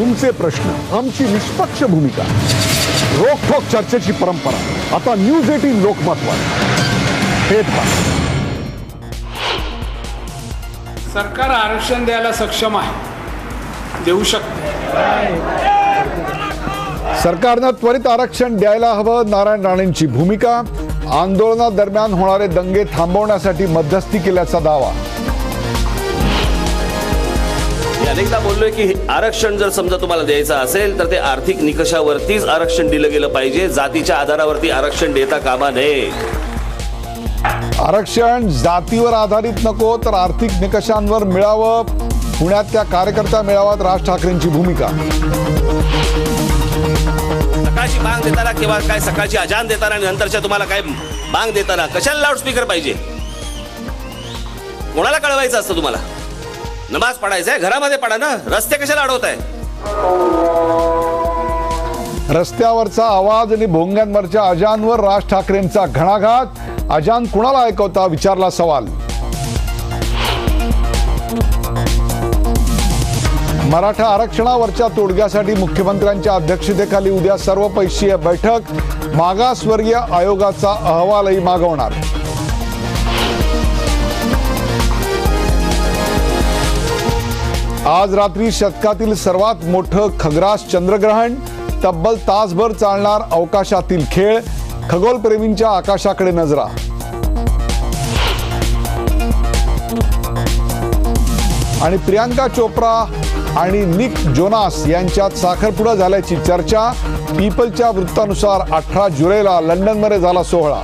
तुमचे प्रश्न, आमची निष्पक्ष भूमिका, रोखोक चर्चेची परंपरा आता न्यूज 18 लोकमतवर. हे पहा. सरकार आरक्षण द्यायला सक्षम आहे, देऊ शकते. सरकारनं त्वरित आरक्षण द्यायला हवं, नारायण राणेंची भूमिका. आंदोलनादरम्यान होणारे दंगे थांबवण्यासाठी मध्यस्थी केल्याचा दावा. अनेकदा बोललोय की आरक्षण जर समजा तुम्हाला द्यायचं असेल तर ते आर्थिक निकषावरतीच आरक्षण दिलं गेलं पाहिजे, जातीच्या आधारावरती आरक्षण देता कामा नये. आरक्षण जातीवर आधारित नको तर आर्थिक निकषांवर मिळावं. पुण्यातल्या कार्यकर्ता मेळाव्यात राज ठाकरेंची भूमिका. सकाळची बांग देताना किंवा काय सकाळची अजान देताना आणि नंतरच्या तुम्हाला काय बांग देताना कशाला लाऊडस्पीकर पाहिजे? कोणाला कळवायचं असतं तुम्हाला? नमाज पडायचंय घरामध्ये पडा ना, रस्ते कशाला अडवताय? रस्त्यावरचा आवाज आणि भोंग्यांवरच्या अजानवर राज ठाकरेंचा घणाघात. अजान कुणाला ऐकवता विचारला सवाल. मराठा आरक्षणावरच्या तोडग्यासाठी मुख्यमंत्र्यांच्या अध्यक्षतेखाली उद्या सर्वपक्षीय बैठक. मागासवर्गीय आयोगाचा अहवालही मागवणार. आज रात्री शतकातील सर्वात मोठं खग्रास चंद्रग्रहण. तब्बल तासभर चालणार अवकाशातील खेळ. खगोलप्रेमींच्या आकाशाकडे नजरा. आणि प्रियांका चोप्रा आणि निक जोनास यांच्यात साखरपुडा झाल्याची चर्चा. पीपलच्या वृत्तानुसार 18 जुलैला लंडनमध्ये झाला सोहळा.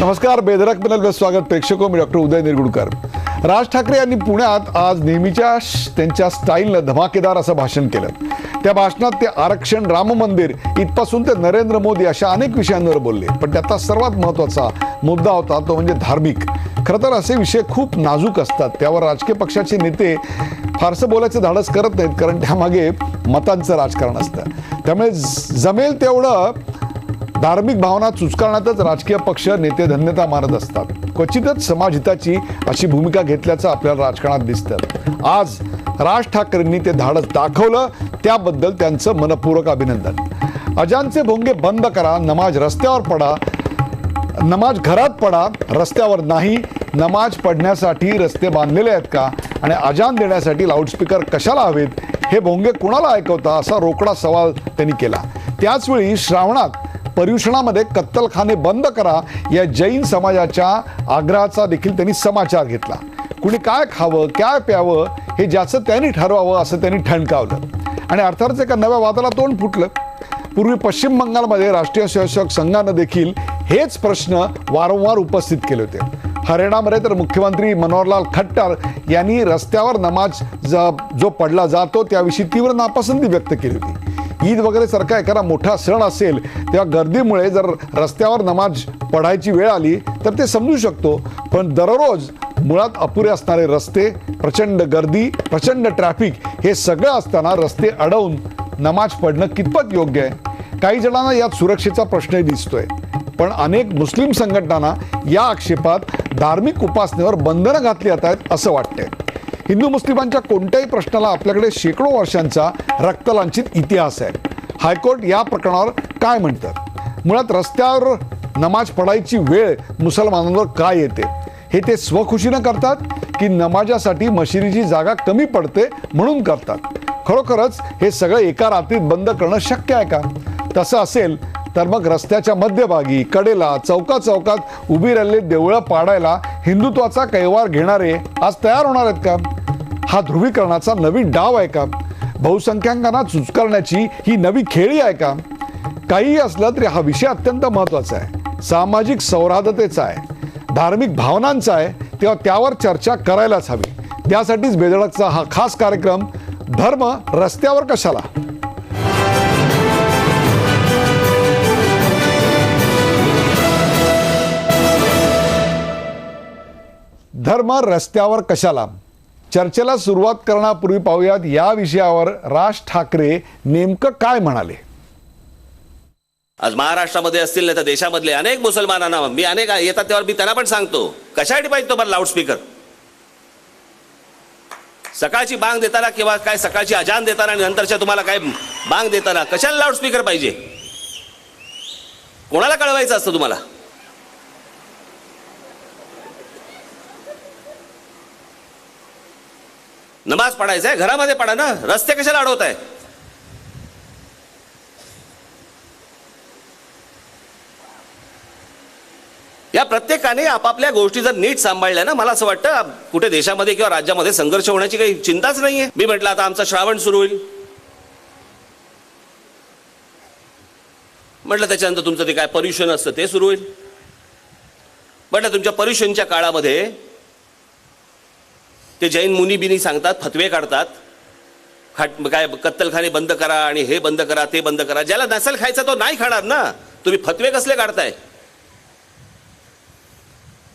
नमस्कार, बेधडक पॅनलवर स्वागत प्रेक्षको. मी डॉक्टर उदय निरगुडकर. राज ठाकरे यांनी पुण्यात आज नेहमीच्या त्यांच्या स्टाईलनं धमाकेदार असं भाषण केलं. त्या भाषणात ते आरक्षण, राम मंदिर इथपासून ते नरेंद्र मोदी अशा अनेक विषयांवर बोलले. पण त्याचा सर्वात महत्त्वाचा मुद्दा होता तो म्हणजे धार्मिक. खरं तर असे विषय खूप नाजूक असतात, त्यावर राजकीय पक्षाचे नेते फारसं बोलायचं धाडस करत नाहीत, कारण त्यामागे मतांचं राजकारण असतं. त्यामुळे जमेल तेवढं धार्मिक भावना चुचकारण्यातच राजकीय पक्ष नेते धन्यता मानत असतात. क्वचितच समाजहिताची अशी भूमिका घेतल्याचं आपल्याला राजकारणात दिसतं. आज राज ठाकरेंनी ते धाडस दाखवलं, त्याबद्दल त्यांचं मनपूर्वक अभिनंदन. अजानचे भोंगे बंद करा, नमाज रस्त्यावर पडा, नमाज घरात पडा, रस्त्यावर नाही. नमाज पडण्यासाठी रस्ते बांधलेले आहेत का? आणि अजान देण्यासाठी लाऊडस्पीकर कशाला हवेत? हे भोंगे कुणाला ऐकवता? असा रोकडा सवाल त्यांनी केला. त्याचवेळी श्रावणात पर्युषणामध्ये कत्तलखाने बंद करा या जैन समाजाच्या आग्रहाचा देखील त्यांनी समाचार घेतला. कुणी काय खावं, काय प्यावं हे ज्याचं त्यांनी ठरवावं असं त्यांनी ठणकावलं. आणि अर्थातच एका नव्या वादाला तोंड फुटलं. पूर्वी पश्चिम बंगालमध्ये राष्ट्रीय स्वयंसेवक संघानं देखील हेच प्रश्न वारंवार उपस्थित केले होते. हरियाणामध्ये तर मुख्यमंत्री मनोहरलाल खट्टर यांनी रस्त्यावर नमाज जो पडला जातो त्याविषयी तीव्र नापसंती व्यक्त केली होती. ईद वगैरे सारखा एखादा मोठा सण असेल तेव्हा गर्दीमुळे जर रस्त्यावर नमाज पढायची वेळ आली तर ते समजू शकतो. पण दररोज मुळात अपुरे असणारे रस्ते, प्रचंड गर्दी, प्रचंड ट्रॅफिक हे सगळं असताना रस्ते अडवून नमाज पडणं कितपत योग्य आहे? काही जणांना यात सुरक्षेचा प्रश्नही दिसतोय. पण अनेक मुस्लिम संघटनांना या आक्षेपात धार्मिक उपासनेवर बंधनं घातली जात आहेत असं वाटतंय. हिंदू मुस्लिमांच्या कोणत्याही प्रश्नाला आपल्याकडे शेकडो वर्षांचा रक्तलांछित इतिहास आहे. हायकोर्ट या प्रकरणावर काय म्हणतात? मुळात रस्त्यावर नमाज पडायची वेळ मुसलमानांवर काय येते? हे ते स्वखुशीनं करतात की नमाजासाठी मशिदीची जागा कमी पडते म्हणून करतात? खरोखरच हे सगळं एका रात्रीत बंद करणं शक्य आहे का? तसं असेल तर मग रस्त्याच्या मध्यभागी, कडेला, चौकात उभी राहिलेली देवळं पाडायला हिंदुत्वाचा कैवार घेणारे आज तयार होणार आहेत का? हा ध्रुवीकरणाचा नवीन डाव आहे का? बहुसंख्याकांना चुचकारण्याची ही नवी खेळी आहे का? काहीही असलं तरी हा विषय अत्यंत महत्त्वाचा आहे. सामाजिक सौहार्दतेचा आहे, धार्मिक भावनांचा आहे, तेव्हा त्यावर चर्चा करायलाच हवी. त्यासाठीच बेधडकचा हा खास कार्यक्रम धर्म रस्त्यावर कशाला? धर्म रस्त्यावर कशाला? चर्चेला सुरुवात करण्यापूर्वी पाहूयात या विषयावर राज ठाकरे नेमकं काय म्हणाले. आज महाराष्ट्रामध्ये असतील नाही तर देशामधले अनेक मुसलमानांना मी अनेक येतात तेव्हा मी त्यांना पण सांगतो, कशासाठी पाहिजे तुम्हाला लाऊडस्पीकर? सकाळची बांग देताना किंवा काय सकाळची अजान देताना आणि नंतरच्या तुम्हाला काय बांग देताना कशाला लाऊडस्पीकर पाहिजे? कोणाला कळवायचं असतं तुम्हाला? नमाज पडायचं आहे घरामध्ये पडा ना, रस्ते कशाला अडवताय? या प्रत्येकाने आपापल्या गोष्टी जर नीट सांभाळल्या ना, मला असं वाटतं कुठे देशामध्ये किंवा राज्यामध्ये संघर्ष होण्याची काही चिंताच नाहीये. मी म्हटलं आता आमचं श्रावण सुरू होईल, म्हटलं त्याच्यानंतर तुमचं ते काय पर्युषण असतं ते सुरू होईल. म्हटलं तुमच्या पर्युषणच्या काळामध्ये ते जैन मुनी बिनी सांगतात, फतवे काढतात, काय कत्तलखाने बंद करा आणि हे बंद करा ते बंद करा. ज्याला नसेल खायचा तो नाही खाणार ना, तुम्ही फतवे कसले काढताय?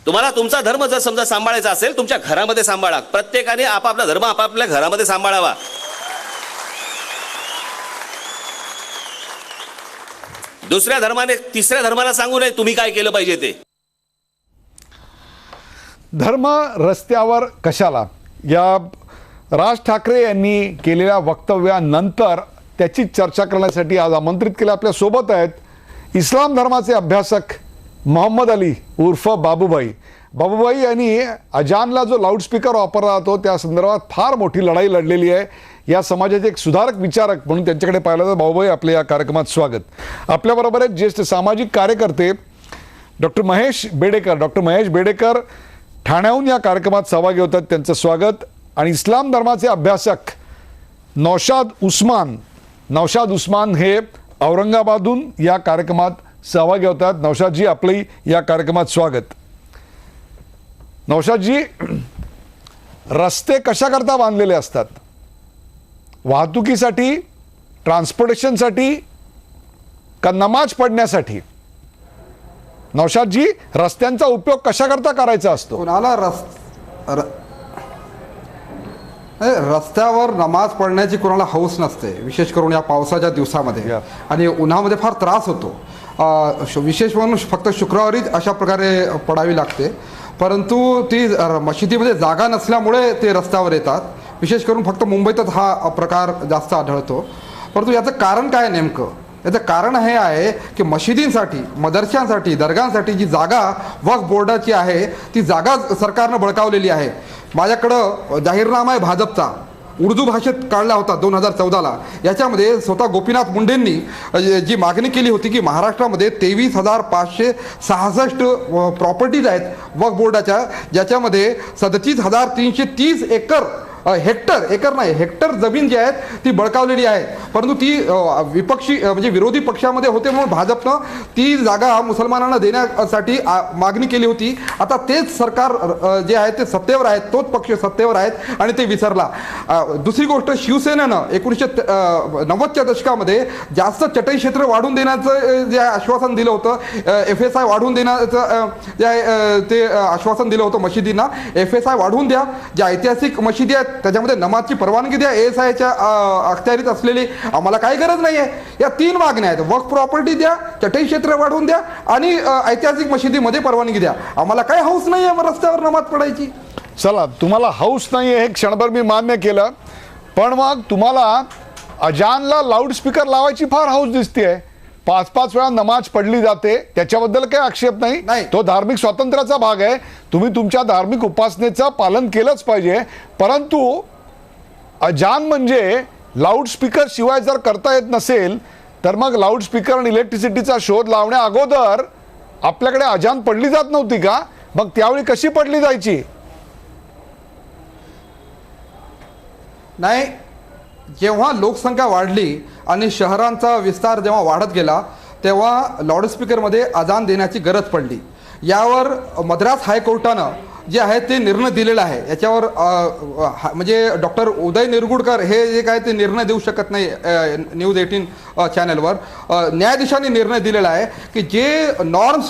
तुम्हाला तुमचा धर्म जर समजा सांभाळायचा असेल तुमच्या घरामध्ये सांभाळा. प्रत्येकाने आपापला धर्म आपापल्या घरामध्ये सांभाळावा. दुसऱ्या धर्माने तिसऱ्या धर्माला सांगू नये तुम्ही काय केलं पाहिजे ते. धर्म रस्त्यावर कशाला या राज ठाकरे यांनी केलेल्या वक्तव्यानंतर त्याची चर्चा करण्यासाठी आज आमंत्रित केले. आपल्या सोबत आहेत इस्लाम धर्माचे अभ्यासक मोहम्मद अली उर्फ बाबूभाई. बाबूभाई यांनी अजानला जो लाऊडस्पीकर वापरला जातो त्या संदर्भात फार मोठी लढाई लढलेली आहे. या समाजाचे एक सुधारक विचारक म्हणून त्यांच्याकडे पाहिलं तर बाबूभाई आपल्या या कार्यक्रमात स्वागत. आपल्याबरोबर आहेत ज्येष्ठ सामाजिक कार्यकर्ते डॉक्टर महेश बेडेकर. डॉक्टर महेश बेडेकर ठाण्याहून या कार्यक्रमात सहभागी होतात, त्यांचं स्वागत. आणि इस्लाम धर्माचे अभ्यासक नौशाद उस्मान हे औरंगाबादहून या कार्यक्रमात सहभागी होतात. नौशादजी आपलंही या कार्यक्रमात स्वागत. नौशादजी, रस्ते कशाकरता बांधलेले असतात? वाहतुकीसाठी, ट्रान्सपोर्टेशनसाठी का नमाज पढण्यासाठी? नौशादजी, रस्त्यांचा उपयोग कशाकरता करायचा असतो? कोणाला रस्त्यावर नमाज पढण्याची कोणाला हौस नसते, विशेष करून या पावसाच्या दिवसामध्ये. आणि उन्हामध्ये फार त्रास होतो. विशेष म्हणून फक्त शुक्रवारीच अशा प्रकारे पडावी लागते. परंतु ती मशिदीमध्ये जागा नसल्यामुळे ते रस्त्यावर येतात. विशेष करून फक्त मुंबईतच हा प्रकार जास्त आढळतो. परंतु याचं कारण काय नेमकं? याचं कारण हे आहे की मशिदींसाठी, मदरशांसाठी, दर्गांसाठी जी जागा वक्फ बोर्डाची आहे ती जागा सरकारनं बळकावलेली आहे. माझ्याकडं जाहीरनामा आहे भाजपचा, उर्दू भाषेत काढला होता 2014ला. याच्यामध्ये स्वतः गोपीनाथ मुंडेंनी जी मागणी केली होती की महाराष्ट्रामध्ये 23,566 प्रॉपर्टीज आहेत वक्फ बोर्डाच्या, ज्याच्यामध्ये 37,330 हेक्टर जमीन जी आहे ती बळकावलेली आहे. परंतु ती म्हणजे विरोधी पक्षामध्ये होते म्हणून भाजपनं ती जागा मुसलमानांना देण्यासाठी मागणी केली होती. आता तेच सरकार जे आहे ते सत्तेवर आहेत, तोच पक्ष सत्तेवर आहेत आणि ते विसरला. दुसरी गोष्ट, शिवसेनेनं 1990च्या दशकामध्ये जास्त चटई क्षेत्र वाढवून देण्याचं जे आश्वासन दिलं होतं, FSI वाढवून देण्याचं जे आहे ते आश्वासन दिलं होतं मशिदींना. FSI वाढवून द्या, ज्या ऐतिहासिक मशिदी आहेत त्याच्यामध्ये नमाजची परवानगी द्या, ASIच्या अखत्यारीत असलेली. आम्हाला काही गरज नाही आहे. या 3 मागण्या आहेत: वक्फ प्रॉपर्टी द्या, चटई क्षेत्र वाढवून द्या आणि ऐतिहासिक मशिदीमध्ये परवानगी द्या. आम्हाला काही हौस नाही आहे रस्त्यावर नमाज पडायची. चला, तुम्हाला हौस नाही आहे हे क्षणभर मी मान्य केलं, पण मग तुम्हाला अजानला लाऊडस्पीकर लावायची फार हौस दिसते. 5-5 वेळा नमाज पडली जाते, त्याच्याबद्दल काही आक्षेप नाही. तो धार्मिक स्वातंत्र्याचा भाग आहे. तुम्ही तुमच्या धार्मिक उपासनेचं पालन केलंच पाहिजे. परंतु अजान म्हणजे लाऊडस्पीकर शिवाय जर करता येत नसेल तर मग लाऊडस्पीकर आणि इलेक्ट्रिसिटीचा शोध लावण्या अगोदर आपल्याकडे अजान पडली जात नव्हती का? मग त्यावेळी कशी पडली जायची? नाही, जेव्हा लोकसंख्या वाढली आणि शहरांचा विस्तार जेव्हा वाढत गेला तेव्हा लाऊडस्पीकरमध्ये अजान देण्याची गरज पडली. यावर मद्रास हायकोर्टानं जे आहे ते निर्णय दिलेला आहे. याच्यावर म्हणजे डॉक्टर उदय निरगुडकर हे जे काय ते निर्णय देऊ शकत नाही न्यूज 18 चॅनलवर. न्यायाधीशांनी निर्णय दिलेला आहे की जे नॉर्म्स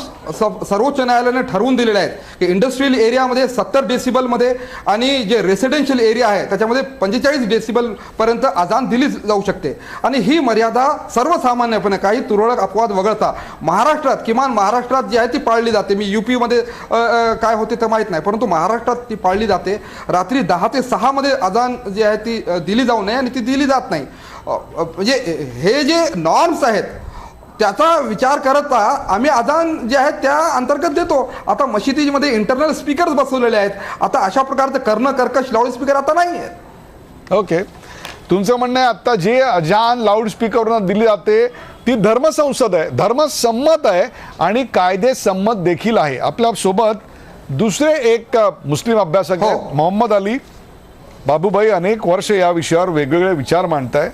सर्वोच्च न्यायालयाने ठरवून दिलेले आहेत की इंडस्ट्रियल एरियामध्ये 70 डेसिबलमध्ये आणि जे रेसिडेन्शियल एरिया आहे त्याच्यामध्ये 45 डेसिबलपर्यंत अजान दिली जाऊ शकते. आणि ही मर्यादा सर्वसामान्यपणे काही तुरळक अपवाद वगळता महाराष्ट्रात, किमान महाराष्ट्रात जी आहे ती पाळली जाते. मी UP-मध्ये काय होते ते माहीत नाही, परंतु महाराष्ट्रात ती पाळली जाते. रात्री 10 ते 6 मध्ये अजान जी आहे ती दिली जाऊ नये आणि ती दिली जात नाही. म्हणजे हे जे नॉर्म्स आहेत त्याचा विचार करता आम्ही अजान जे आहे त्या अंतर्गत देतो. आता मशिदीमध्ये इंटरनल स्पीकर्स बसवलेले आहेत. आता अशा प्रकारचे कर्णकर्कश लाऊडस्पीकर आता नाही आहेत. ओके, तुमचं म्हणणं आहे आता जे अजान लाऊडस्पीकरवरून दिली जाते ती धर्मसंसद आहे, धर्मसंमत आहे आणि कायदेसंमत देखील आहे. आपल्यासोबत दुसरे एक मुस्लिम अभ्यासक आहेत, मोहम्मद अली. बाबूभाई अनेक वर्ष या विषयावर वेगवेगळे विचार मांडताय.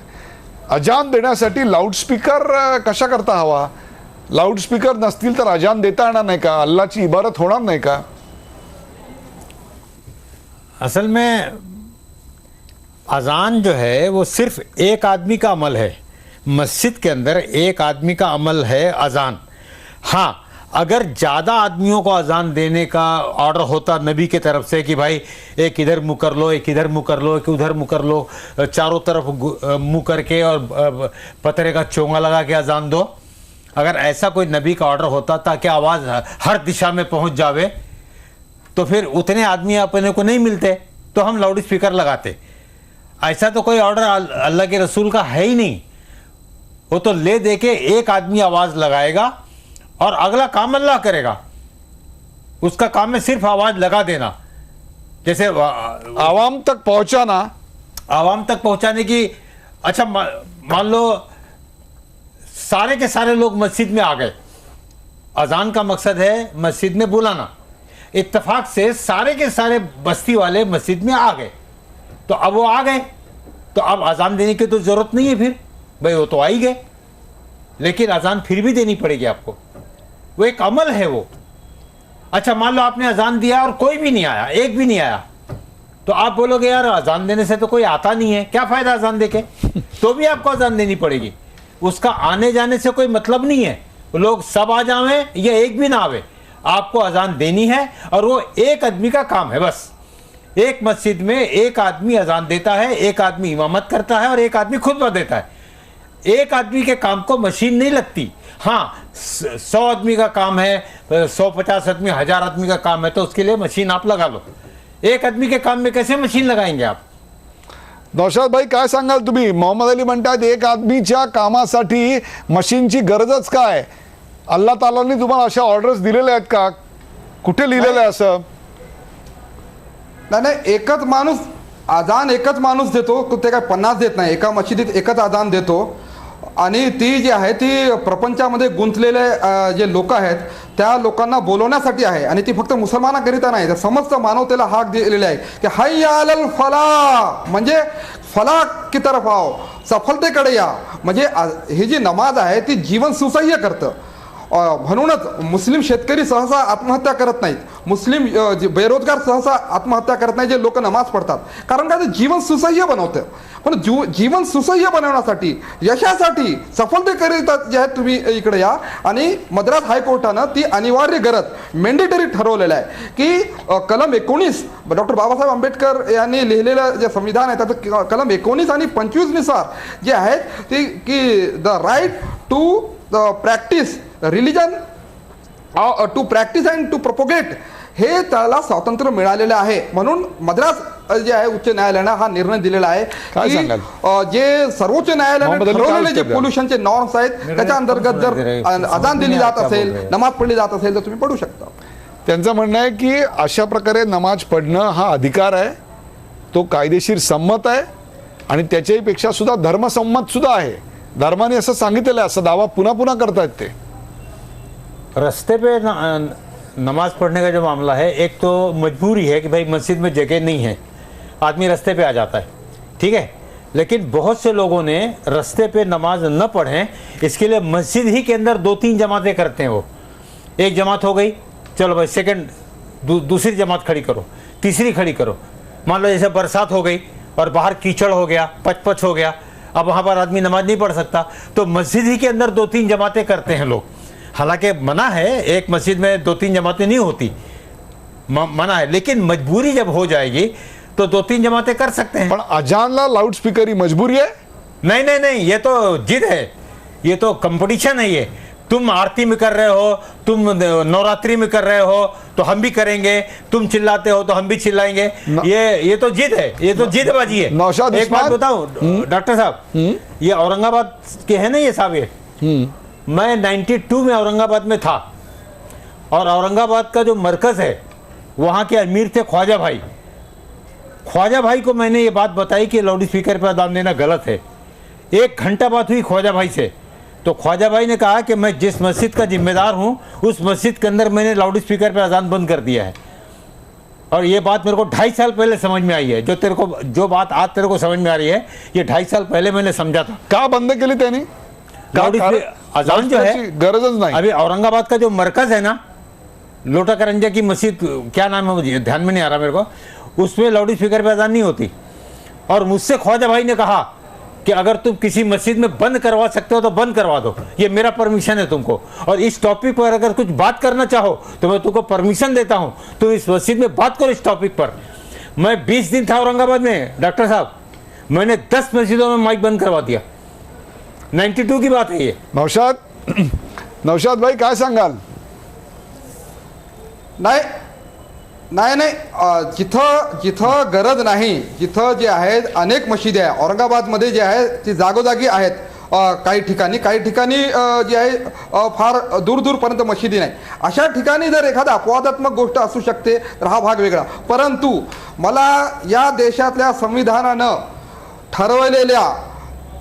अजान देण्यासाठी लाऊडस्पीकर कशा करता हवा? लाऊडस्पीकर नसतील तर अजान देता येणार नाही का? अल्लाची इबारत होणार नाही का? असल में अजान जो है वो सिर्फ एक आदमी का अमल है. मस्जिद के अंदर एक आदमी का अमल है अजान. हाँ, अगर ज़्यादा आदमियों को अजान देने का ऑर्डर होता नबी की तरफ से कि भाई एक इधर मुँह कर लो, एक इधर मुँह कर लो, एक उधर मुँह कर लो, चारों तरफ मुँह करके और पतरे का चोंगा लगा के अजान दो, अगर ऐसा कोई नबी का ऑर्डर होता ताकि आवाज़ हर दिशा में पहुँच जावे, तो फिर उतने आदमी अपने को नहीं मिलते तो हम लाउड स्पीकर लगाते. ऐसा तो कोई ऑर्डर अल्लाह के रसूल का है ही नहीं. वो तो ले दे के एक आदमी आवाज़ लगाएगा और अगला काम अल्लाह करेगा. उसका काम है सिर्फ आवाज़ लगा देना. जैसे आवाम तक पहुंचाना, आवाम तक पहुंचाने की. अच्छा, मान लो सारे के सारे लोग मस्जिद में आ गए. अजान का मकसद है मस्जिद में बुलाना. इत्तेफाक से सारे के सारे बस्ती वाले मस्जिद में आ गए, तो अब वो आ गए तो अब अजान देने की तो ज़रूरत नहीं है. फिर भाई वो तो आ ही गए, लेकिन अजान फिर भी देनी पड़ेगी आपको. वो एक अमल है वो. अच्छा, मान लो आपने अजान दिया और कोई भी नहीं आया, एक भी नहीं आया, तो आप बोलोगे यार अजान देने से तो कोई आता नहीं है, क्या फ़ायदा अजान देके? तो भी आपको अजान देनी पड़ेगी. उसका आने जाने से कोई मतलब नहीं है. लोग सब आ जावे या एक भी ना आवे, आपको अजान देनी है. और वो एक आदमी का काम है बस. एक मस्जिद में एक आदमी अजान देता है, एक आदमी इमामत करता है और एक आदमी खुतबा देता है. एक आदमी के काम को मशीन नहीं लगती. हाँ, 100 आदमी का काम है, 150 आदमी, 1000 आदमी का काम है, तो उसके लिए मशीन आप लगा लो. एक आदमी के काम में कैसे मशीन लगाएंगे आप? नौशाद भाई काय सांगाल तुम्ही? मोहम्मद अली म्हणतात एक आदमीच्या कामासाठी मशीनची गरजच काय? अल्लाह तालांनी तुम्हाला अशा ऑर्डर्स दिलेल्या आहेत का? कुठे लिहिलेलं आहे असं? नाही, एकच माणूस अजान एकच माणूस देतो, ते काय 50 देत नाही. एका मशिदीत एकच अजान देतो आणि ती जी आहे ती प्रपंचामध्ये गुंतलेले जे लोक आहेत त्या लोकांना बोलवण्यासाठी आहे. आणि ती फक्त मुसलमानाकरिता नाही, तर समस्त मानवतेला हाक दिलेली आहे की हय्या अलल फलाह, म्हणजे फलाह की तरफ आओ, सफलतेकडे या. म्हणजे ही जी नमाज आहे ती जीवन सुसह्य करतं. म्हणूनच मुस्लिम शेतकरी सहसा आत्महत्या करत नाहीत, मुस्लिम बेरोजगार सहसा आत्महत्या करत नाही जे लोक नमाज पडतात. कारण काय, ते जीवन सुसह्य बनवतं. पण जीवन सुसह्य बनवण्यासाठी, यशासाठी, सफलतेकरिता जे आहे तुम्ही इकडे या. आणि मद्रास हायकोर्टानं ती अनिवार्य गरज मॅन्डेटरी ठरवलेलं आहे की कलम 19 डॉक्टर बाबासाहेब आंबेडकर यांनी लिहिलेलं जे संविधान आहे त्याचं कलम 19 आणि 25 नुसार जे आहेत ती की the right to practise religion, to practise and to propagate, हे त्याला स्वातंत्र्य मिळालेलं आहे. म्हणून मद्रास जे आहे उच्च न्यायालयानं हा निर्णय दिलेला आहे की जे सर्वोच्च न्यायालयाने ठरवलेले जे पोल्युशनचे नॉर्म्स आहेत त्याच्या अंतर्गत जर अजान दिली जात असेल, नमाज पडली जात असेल तर तुम्ही पडू शकता. त्यांचं म्हणणं आहे की अशा प्रकारे नमाज पडणं हा अधिकार आहे, तो कायदेशीर संमत आहे आणि त्याच्याही पेक्षा सुद्धा धर्मसंमत सुद्धा आहे. धर्माने असं सांगितलेलं आहे, असा दावा पुन्हा पुन्हा करतायत ते. रास्ते पे नमाज पढ़ने का जो मामला है, एक तो मजबूरी है कि भाई मस्जिद में जगह नहीं है, आदमी रास्ते पे आ जाता है, ठीक है. लेकिन बहुत से लोगों ने रास्ते पे नमाज न पढ़ें इसके लिए मस्जिद ही के अंदर 2-3 जमातें करते हैं. वो एक जमात हो गई, चलो भाई सेकंड दूसरी जमात खड़ी करो, तीसरी खड़ी करो। मान लो जैसे बरसात हो गई और बाहर कीचड़ हो गया, पच हो गया, अब वहाँ पर आदमी नमाज नहीं पढ़ सकता, तो मस्जिद ही के अंदर 2-3 जमातें करते हैं लोग। हालांकि मना है, एक मस्जिद में 2-3 जमातें नहीं होती, मना है, लेकिन मजबूरी जब हो जाएगी तो 2-3 जमातें कर सकते हैं। पण अजानला लाउडस्पीकर ही मजबूरी आहे? नहीं नहीं नहीं, ये तो जिद है, ये तो कंपटीशन है। ये तुम आरती में कर रहे हो, तुम नवरात्रि में कर रहे हो तो हम भी करेंगे, तुम चिल्लाते हो तो हम भी चिल्लाएंगे। ये तो जिद है, ये तो जिदबाजी है। नौशाद एक बात उस्मान? बताऊं डॉक्टर साहब, ये औरंगाबाद के हैं ना ये साहब, ये मैं 92 में औरंगाबाद में था, और औरंगाबाद का जो मरकज है वहाँ के अमीर थे ख्वाजा भाई। ख्वाजा भाई को मैंने ये बात बताई कि लाउड स्पीकर पर अजान देना गलत है। 1 घंटा बात हुई ख्वाजा भाई से, तो ख्वाजा भाई ने कहा कि मैं जिस मस्जिद का जिम्मेदार हूँ उस मस्जिद के अंदर मैंने लाउड स्पीकर पर अजान बंद कर दिया है। और ये बात मेरे को 2.5 साल पहले समझ में आई है। जो बात आज तेरे को समझ में आ रही है, ये 2.5 साल पहले मैंने समझा था। का बंद केली त्यांनी? लाउड अजान जो है, गरजच नाही। अभी औरंगाबाद का जो मरकज है ना, लोटा करंजा की मस्जिद, क्या नाम है मुझे ध्यान में नहीं आ रहा मेरे को, उसमें लाउड स्पीकर पर अजान नहीं होती। और मुझसे ख्वाजा भाई ने कहा कि अगर तुम किसी मस्जिद में बंद करवा सकते हो तो बंद करवा दो, ये मेरा परमिशन है तुमको, और इस टॉपिक पर अगर कुछ बात करना चाहो तो मैं तुमको परमिशन देता हूं, तुम इस मस्जिद में बात करो इस टॉपिक पर। मैं 20 दिन था औरंगाबाद में डॉक्टर साहब, मैंने 10 मस्जिदों में माइक बंद करवा दिया। 92 की बात है ये। नौशाद भाई काय सांगाल? नाही नाही नाही, जिथं गरज नाही, जिथं जे आहेत अनेक मशिदी आहे औरंगाबादमध्ये जे आहे ती जागोजागी आहेत, काही ठिकाणी जे आहे फार दूरपर्यंत मशिदी नाही, अशा ठिकाणी जर एखादा अपवादात्मक गोष्ट असू शकते तर हा भाग वेगळा। परंतु मला या देशातल्या संविधानानं ठरवलेल्या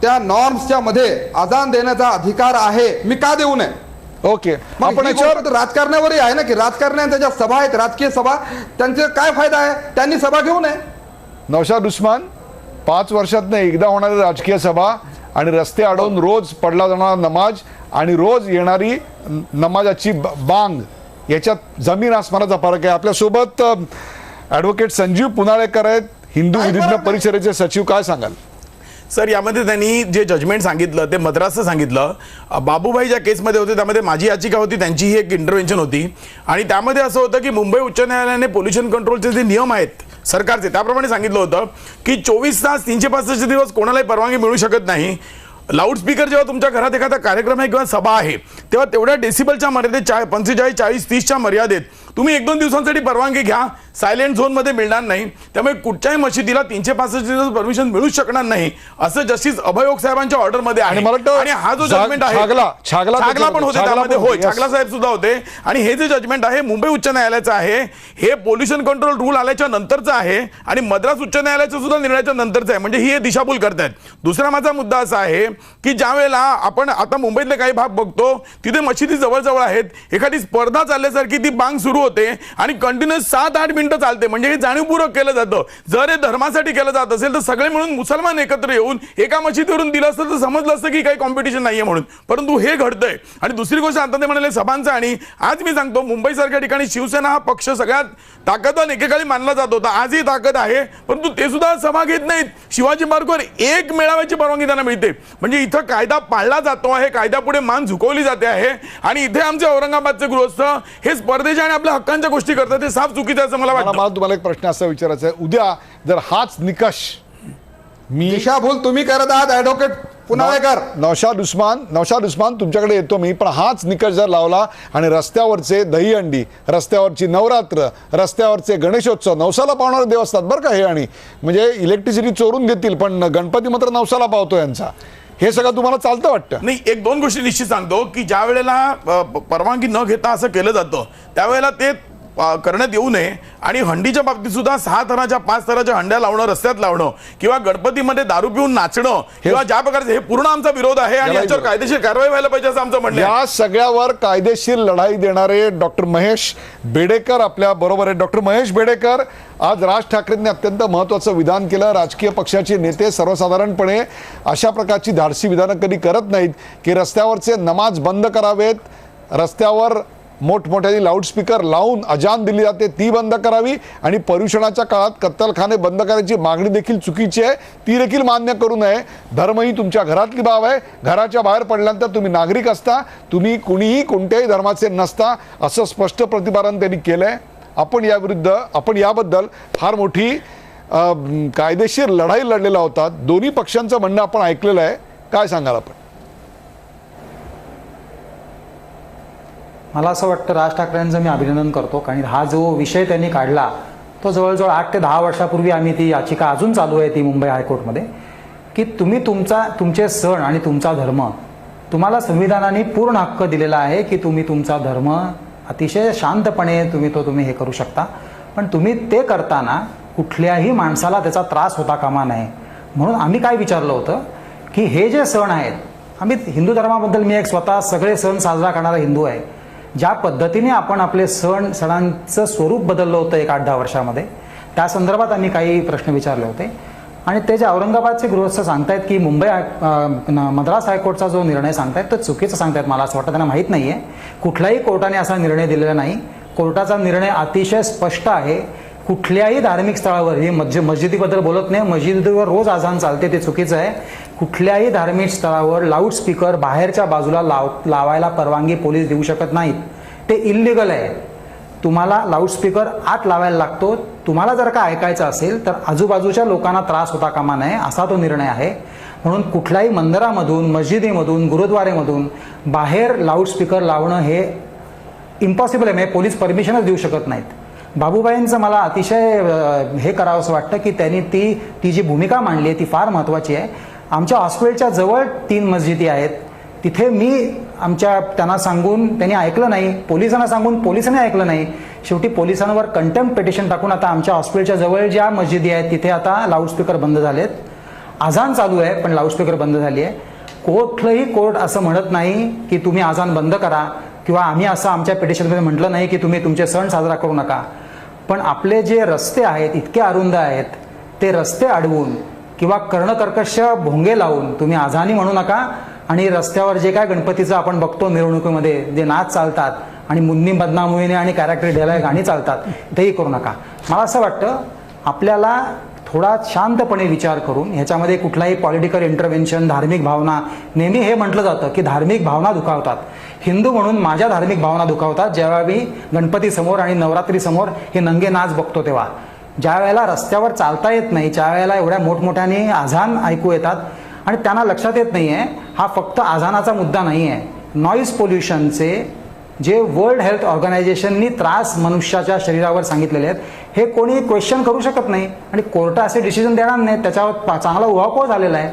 त्या नॉर्म्सच्या मध्ये अजान देण्याचा अधिकार आहे, मी का देऊ नये? ओके, आपण याच्यावर राजकारणावरही आहे ना, की राजकारण्यांच्या ज्या सभा आहेत, राजकीय सभा, त्यांचे काय फायदा आहे? त्यांनी सभा घेऊ नये। नौशाद उस्मान, 5 वर्षातनं एकदा होणारी राजकीय सभा आणि रस्ते अडवून रोज पडला जाणारा नमाज आणि रोज येणारी नमाजाची बांग, याच्यात जमीन आसमानाचा फरक आहे। आपल्यासोबत ॲडव्होकेट संजीव पुनाळेकर आहेत, हिंदू विधिज्ञ परिषदेचे सचिव, काय सांगाल? सर, यामध्ये त्यांनी जे जजमेंट सांगितलं ते मद्रासचं सांगितलं। बाबूभाई ज्या केसमध्ये होते त्यामध्ये माझी याचिका होती, त्यांची ही एक इंटरव्हेन्शन होती, आणि त्यामध्ये असं होतं की मुंबई उच्च न्यायालयाने पोल्युशन कंट्रोलचे जे नियम आहेत सरकारचे त्याप्रमाणे सांगितलं होतं की 24 तास 365 दिवस कोणालाही परवानगी मिळू शकत नाही। लाऊडस्पीकर जेव्हा तुमच्या घरात एखादा कार्यक्रम आहे किंवा सभा आहे तेव्हा तेवढ्या डेसिबलच्या मर्यादेत 45, 40, 30च्या मर्यादेत तुम्ही 1-2 दिवसांसाठी परवानगी घ्या, सायलेंट झोनमध्ये मिळणार नाही। त्यामुळे कुठच्याही मशिदीला 365 दिवस परमिशन मिळू शकणार नाही, असं जस्टिस अभयोग साहेबांच्या ऑर्डरमध्ये आहे। आणि हा जो जजमेंट आहे, छागला पण होते त्यामध्ये, होय, छागला साहेब सुद्धा होते, आणि हे जे जजमेंट आहे मुंबई उच्च न्यायालयाचं आहे, हे पोल्युशन कंट्रोल रूल आल्याच्या नंतरचं आहे आणि मद्रास उच्च न्यायालयाच्या सुद्धा निर्णयाच्या नंतरचं आहे, म्हणजे ही दिशाभूल करतायत। दुसरा माझा मुद्दा असा आहे की ज्या वेळेला आपण आता मुंबईतले काही भाग बघतो तिथे मशिदी जवळ आहेत, एखादी स्पर्धा चालल्यासारखी ती बांग सुरू होते आणि कंटिन्युअस 7-8 मिनिटं चालते, म्हणजे हे जाणीवपूर्वक केलं जातं। जर हे धर्मासाठी केलं जात असेल तर सगळे मिळून मुसलमान एकत्र येऊन एका मशिदीवरून दिलं असतं तर समजलं असतं की काही कॉम्पिटिशन नाहीये म्हणून, परंतु हे घडतंय। आणि दुसरी गोष्ट आता ते म्हणाले सभांचं, आणि आज मी सांगतो मुंबईसारख्या ठिकाणी शिवसेना हा पक्ष सगळ्यात ताकदवान एकेकाळी मानला जात होता, आजही ताकद आहे, परंतु ते सुद्धा सभा घेत नाहीत। शिवाजी पार्कवर 1 मेळाव्याची परवानगी त्यांना मिळते, म्हणजे इथं कायदा पाळला जातो आहे, कायद्यापुढे मान झुकवली जाते आहे, आणि इथे आमचे औरंगाबादचे गृहस्थ हे स्पर्धेच्या आणि आपल्या हक्कांच्या गोष्टी करतात, ते साफ चुकीचं आहे असं मला वाटतं। मला तुम्हाला एक प्रश्न असा विचारायचा आहे, उद्या जर हाच निकष दिशाभूल तुम्ही करत आहात ॲडव्होकेट पुनाळेकर, नौशाद उस्मान तुमच्याकडे येतो मी, पण हाच निकष जर लावला आणि रस्त्यावरचे दहीहंडी, रस्त्यावरची नवरात्र, रस्त्यावरचे गणेशोत्सव, नवसाला पावणारे देव असतात बरं का हे, आणि म्हणजे इलेक्ट्रिसिटी चोरून घेतील पण गणपती मात्र नवसाला पावतो यांचा, हे सगळं तुम्हाला चालतं वाटतं? नाही, 1-2 गोष्टी निश्चित सांगतो की ज्या वेळेला परवानगी न घेता असं केलं जातं त्यावेळेला ते करण्यात येऊ नये, आणि हंडीच्या बाबतीत सुद्धा 6 थराच्या 5 थराच्या हंड्या लावणं, रस्त्यात लावणं किंवा गणपतीमध्ये दारू पिऊन नाचणं किंवा ज्या प्रकारचे, हे पूर्ण आमचा विरोध आहे आणि याच्यावर कायदेशीर कारवाई व्हायला पाहिजे असं आमचं म्हणणं आहे। या सगळ्यावर कायदेशीर लढाई देणारे डॉक्टर महेश बेडेकर आपल्या बरोबर आहेत। डॉक्टर महेश बेडेकर, आज राज ठाकरेंनी अत्यंत महत्त्वाचं विधान केलं। राजकीय पक्षाचे नेते सर्वसाधारणपणे अशा प्रकारची धाडसी विधानं कधी करत नाहीत की रस्त्यावरचे नमाज बंद करावेत, रस्त्यावर मोठमोठ्याने लाऊडस्पीकर लावून अजान दिली जाते ती बंद करावी आणि पर्युषणाच्या काळात कत्तलखाने बंद करायची मागणी देखील चुकीची आहे, ती देखील मान्य करू नये. धर्म ही तुमच्या घरातली बाब आहे. घराच्या बाहेर पडल्यानंतर तुम्ही नागरिक असता, तुम्ही कुणीही कोणत्याही धर्माचे नसता, असं स्पष्ट प्रतिपादन त्यांनी केलंय. आपण याबद्दल फार मोठी कायदेशीर लढाई लढलेला होता. दोन्ही पक्षांचं म्हणणं आपण ऐकलेलं आहे. काय सांगाल आपण? मला असं वाटतं राज ठाकरेंचं मी अभिनंदन करतो, कारण हा जो विषय त्यांनी काढला तो जवळजवळ 8 ते 10 वर्षापूर्वी आम्ही ती याचिका अजून चालू आहे ती मुंबई हायकोर्टमध्ये, की तुम्ही तुमचे सण आणि तुमचा धर्म, तुम्हाला संविधानाने पूर्ण हक्क दिलेला आहे की तुम्ही तुमचा धर्म अतिशय शांतपणे तुम्ही हे करू शकता, पण तुम्ही ते करताना कुठल्याही माणसाला त्याचा त्रास होता कामा नये. म्हणून आम्ही काय विचारलं होतं की हे जे सण आहेत, आम्ही हिंदू धर्माबद्दल, मी एक स्वतः सगळे सण साजरा करणारा हिंदू आहे, ज्या पद्धतीने आपण आपले सणांचं स्वरूप बदललं होतं 8-10 वर्षामध्ये, त्या संदर्भात आम्ही काही प्रश्न विचारले होते. आणि ते जे औरंगाबादचे गृहस्थ सांगतायत की मद्रास हायकोर्टचा जो निर्णय सांगतायत तो चुकीचा सांगतायत. मला असं वाटतं त्यांना माहीत नाही आहे. कुठल्याही कोर्टाने असा निर्णय दिलेला नाही. कोर्टाचा निर्णय अतिशय स्पष्ट आहे. कुठल्याही धार्मिक स्थळावर, ही मस्जिदीबद्दल बोलत नाही, मस्जिदीवर रोज अजान चालते, ते चुकीचं आहे. कुठल्याही धार्मिक स्थळावर लाऊडस्पीकर बाहेरच्या बाजूला लावायला परवानगी पोलीस देऊ शकत नाहीत. ते इल्लिगल आहे. तुम्हाला लाऊडस्पीकर आत लावायला लागतो. तुम्हाला जर का ऐकायचं असेल तर आजूबाजूच्या लोकांना त्रास होता कामा नये, असा तो निर्णय आहे. म्हणून कुठल्याही मंदिरामधून, मस्जिदीमधून, गुरुद्वारेमधून बाहेर लाऊडस्पीकर लावणं हे इम्पॉसिबल आहे. म्हणजे पोलीस परमिशनच देऊ शकत नाहीत. बाबूबाईंचं मला अतिशय हे करावं असं वाटतं की त्यांनी ती जी भूमिका मांडली आहे ती फार महत्त्वाची आहे. आमच्या हॉस्पिटलच्या जवळ 3 मस्जिदी आहेत. तिथे मी त्यांना सांगून त्यांनी ऐकलं नाही, पोलिसांना सांगून पोलिसांनी ऐकलं नाही. शेवटी पोलिसांवर कंटेम्प्ट पिटिशन टाकून आता आमच्या हॉस्पिटलच्या जवळ ज्या मस्जिदी आहेत तिथे आता लाऊडस्पीकर बंद झालेत. अजान चालू आहे पण लाऊडस्पीकर बंद झाली आहे. कुठलंही कोर्ट असं म्हणत नाही की तुम्ही अजान बंद करा, किंवा आम्ही असं आमच्या पिटिशनमध्ये म्हटलं नाही की तुम्ही तुमचे सण साजरा करू नका. पण आपले जे रस्ते आहेत इतके अरुंद आहेत, ते रस्ते अडवून किंवा कर्णकर्कश भोंगे लावून तुम्ही अजानी म्हणू नका. आणि रस्त्यावर जे काय गणपतीचं आपण बघतो मिरवणुकीमध्ये जे नाच चालतात आणि मुन्नी बदनामुईने आणि कॅरेक्टर ढेला गाणी चालतात, तेही करू नका. मला असं वाटतं आपल्याला थोडा शांतपणे विचार करून, ह्याच्यामध्ये कुठलाही पॉलिटिकल इंटरव्हेन्शन, धार्मिक भावना, नेहमी हे म्हटलं जातं की धार्मिक भावना दुखावतात. हिंदू म्हणून माझ्या धार्मिक भावना दुखावतात जेव्हा मी गणपतीसमोर आणि नवरात्रीसमोर हे नंगे नाच बघतो तेव्हा. ज्या वेळेला रस्त्यावर चालता येत नाही, ज्या वेळेला एवढ्या मोठमोठ्याने अजान ऐकू येतात आणि त्यांना लक्षात येत नाही आहे हा फक्त अजानाचा मुद्दा नाही आहे. नॉईज पोल्युशनचे जे वर्ल्ड हेल्थ ऑर्गनायझेशननी त्रास मनुष्याच्या शरीरावर सांगितलेले आहेत, हे कोणी क्वेश्चन करू शकत नाही आणि कोर्ट असे डिसिजन देणार नाही. त्याच्यावर चांगला उहापोह झालेला आहे.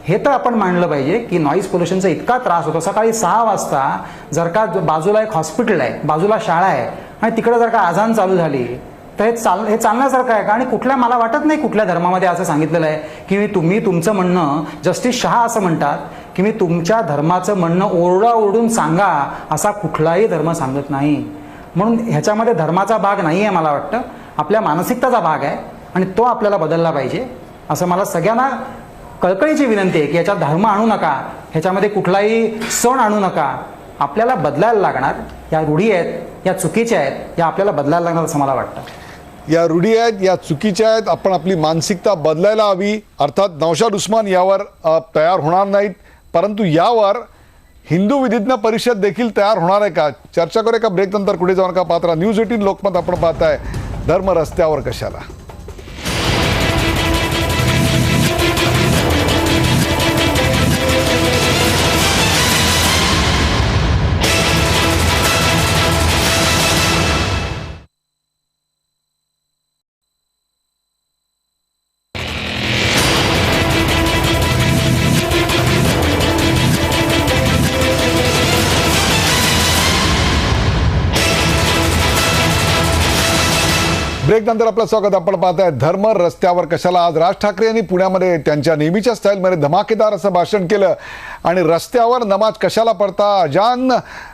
हे तर आपण मांडलं पाहिजे की नॉईज पोल्युशनचा इतका त्रास होतो. सकाळी 6 वाजता जर का बाजूला एक हॉस्पिटल आहे, बाजूला शाळा आहे आणि तिकडे जर का अजान चालू झाली तर हे चालण्यासारखं आहे का? आणि मला वाटत नाही कुठल्या धर्मामध्ये असं सांगितलेलं आहे की तुम्ही तुमचं म्हणणं, जस्टिस शहा असं म्हणतात की मी तुमच्या धर्माचं म्हणणं ओरडून सांगा, असा कुठलाही धर्म सांगत नाही. म्हणून ह्याच्यामध्ये धर्माचा भाग नाही आहे. मला वाटतं आपल्या मानसिकताचा भाग आहे आणि तो आपल्याला बदलला पाहिजे. असं मला सगळ्यांना कळकळीची विनंती आहे की याच्यात धर्म आणू नका, ह्याच्यामध्ये कुठलाही सण आणू नका. आपल्याला बदलायला लागणार. या रूढी आहेत, या चुकीच्या आहेत, या आपल्याला बदलायला लागणार असं मला वाटतं. या रूढी आहेत, या चुकीच्या आहेत. आपण आपली मानसिकता बदलायला हवी. अर्थात नौशाद उस्मान यावर तयार होणार नाहीत, परंतु यावर हिंदू विधिज्ञ परिषद देखील तयार होणार आहे का? चर्चा करू का ब्रेक नंतर. कुठे जाऊन का पात्रा. न्यूज 18 लोकमत आपण पाहताय. धर्म रस्त्यावर कशाला. ब्रेक नंतर आपलं स्वागत. आपण पाहताय धर्म रस्त्यावर कशाला. आज राज ठाकरे यांनी पुण्यामध्ये त्यांच्या नेहमीच्या स्टाईलमध्ये धमाकेदार असं भाषण केलं आणि रस्त्यावर नमाज कशाला पडता, अजान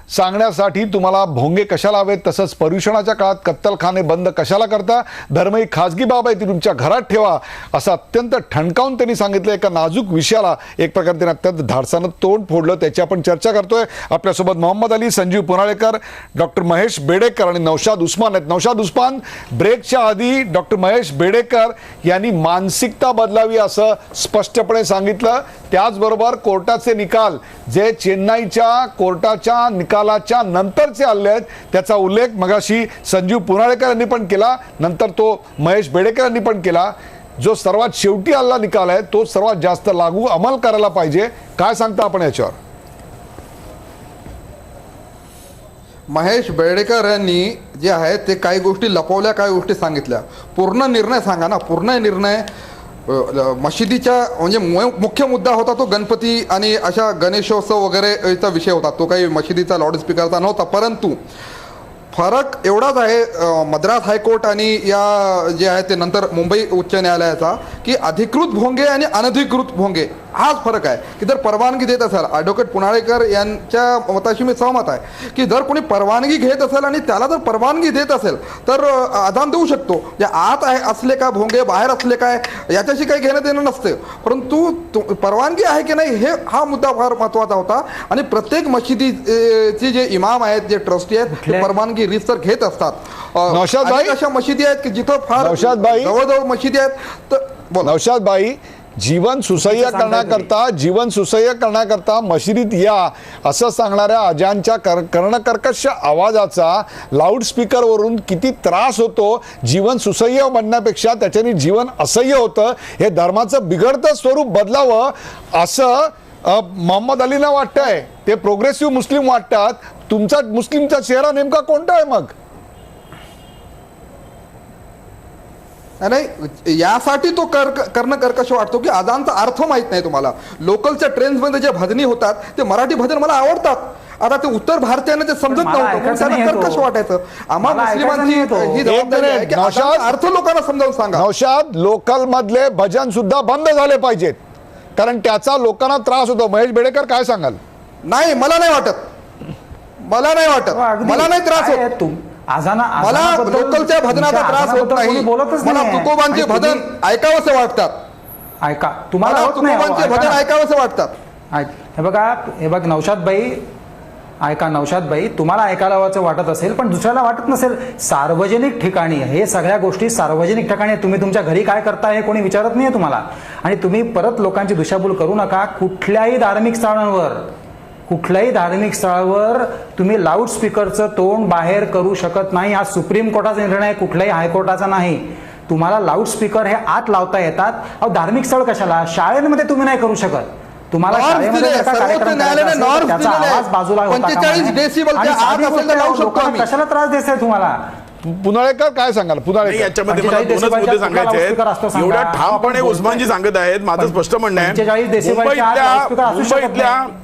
सांगण्यासाठी तुम्हाला भोंगे कशाला हवेत, तसंच पर्युषणाच्या काळात कत्तलखाने बंद कशाला करता, धर्म ही खाजगी बाब आहे, ती तुमच्या घरात ठेवा, असं अत्यंत ठणकावून त्यांनी सांगितलं. एका नाजूक विषयाला एक प्रकारे त्यांनी अत्यंत धाडसानं तोंड फोडलं. त्याची आपण चर्चा करतोय. आपल्यासोबत मोहम्मद अली, संजीव पुनाळेकर, डॉक्टर महेश बेडेकर आणि नौशाद उस्मान आहेत. नौशाद उस्मान, ब्रेकच्या आधी डॉक्टर महेश बेडेकर यांनी मानसिकता बदलावी असं स्पष्टपणे सांगितलं. त्याचबरोबर कोर्टाचे निकाल जे चेन्नईच्या कोर्टाच्या निकालाच्या नंतरचे आले आहेत त्याचा उल्लेख मगाशी संजीव पुनाळेकर यांनी पण केला, नंतर तो महेश बेडेकर यांनी पण केला. जो सर्वात शेवटी आलेला निकाल आहे तो सर्वात जास्त लागू अंमल करायला पाहिजे. काय सांगता आपण याच्यावर? महेश बेडेकर यांनी जे आहे ते काही गोष्टी लपवल्या, काही गोष्टी सांगितल्या. पूर्ण निर्णय सांगा ना. पूर्ण निर्णय मशिदीच्या म्हणजे मुख्य मुद्दा होता तो गणपती आणि अशा गणेशोत्सव वगैरे चा विषय होता. तो काही मशिदीचा लाऊडस्पीकरचा नव्हता. परंतु फरक एवढाच आहे मद्रास हायकोर्ट आणि या जे आहे ते नंतर मुंबई उच्च न्यायालयाचा, की अधिकृत भोंगे आणि अनधिकृत भोंगे हाच फरक आहे. की जर परवानगी देत असेल, ॲडव्होकेट पुनाळेकर यांच्या मताशी मी सहमत आहे की जर कोणी परवानगी घेत असेल आणि त्याला जर परवानगी देत असेल तर आदान देऊ शकतो. जे आत आहे असले का भोंगे, बाहेर असले काय, याच्याशी काही घेणं देणं नसते. परंतु परवानगी आहे की नाही हा मुद्दा फार महत्त्वाचा होता. आणि प्रत्येक मशिदीचे जे इमाम आहेत, जे ट्रस्टी आहेत, ते परवानगी रीतसर घेत असतात. नौशाद भाई, अशा मशिदी आहेत की जिथं फार नौशाद भाई, जवळजवळ मशिदी आहेत. तर नौशाद भाई, जीवन सुसह्य करण्याकरता मशिदीत या असं सांगणाऱ्या अजानच्या कर्णकर्कश आवाजाचा लाऊडस्पीकरवरून किती त्रास होतो. जीवन सुसह्य म्हणण्यापेक्षा त्याच्याने जीवन असह्य होतं. हे धर्माचं बिघडतं स्वरूप बदलावं असं मोहम्मद अलींना वाटतंय. ते प्रोग्रेसिव्ह मुस्लिम वाटतात. तुमचा मुस्लिमचा चेहरा नेमका कोणता आहे मग? नाही, यासाठी तो कर्ण कर्कश वाटतो की अजानचा अर्थ माहित नाही तुम्हाला. लोकलच्या ट्रेन्समध्ये जे भजनी होतात ते मराठी भजन मला आवडतात. आता ते उत्तर भारतीयांना ते समजत नव्हतं, त्यांना कर्कश वाटायचं. आम्हा मुस्लिमांची ही जबाबदारी आहे की अजानचा अर्थ लोकांना समजावून सांगा. नौशाद, लोकल मधले भजन सुद्धा बंद झाले पाहिजेत, कारण त्याचा लोकांना त्रास होतो. महेश बेडेकर, काय सांगाल? नाही, मला नाही वाटत मला नाही त्रास होत. मला लोकलच्या भजनाचा त्रास होत नाही. मला तुकोबांचे भजन ऐकावंसे वाटतात. ऐका, तुम्हाला तुकोबांचे भजन ऐकावंसे वाटतात. हे बघ नौशाद भाई, ऐका नौशाद भाई, तुम्हाला ऐकायला वाटत असेल पण दुसऱ्याला वाटत नसेल. सार्वजनिक ठिकाणी हे सगळ्या गोष्टी सार्वजनिक ठिकाणी, तुम्ही तुमच्या घरी काय करता हे कोणी विचारत नाहीये तुम्हाला. आणि तुम्ही परत लोकांची दिशाभूल करू नका. कुठल्याही धार्मिक स्थळावर तुम्ही लाऊडस्पीकरचं तोंड बाहेर करू शकत नाही. हा सुप्रीम कोर्टाचा निर्णय, कुठल्याही हायकोर्टाचा नाही. तुम्हाला लाऊडस्पीकर हे आत लावता येतात. अहो, धार्मिक स्थळ कशाला, शाळेमध्ये तुम्ही नाही करू शकत. तुम्हाला शाळेमध्ये त्याचा आवाज बाजूला कशाला त्रास देत तुम्हाला? पुनाळेकर, काय सांगाल? पुनाळेकर, याच्यामध्ये मला दोनच मुद्दे सांगायचे आहेत. एवढ्या ठामपणे उस्मानजी सांगत आहेत. माझं स्पष्ट म्हणणं आहे,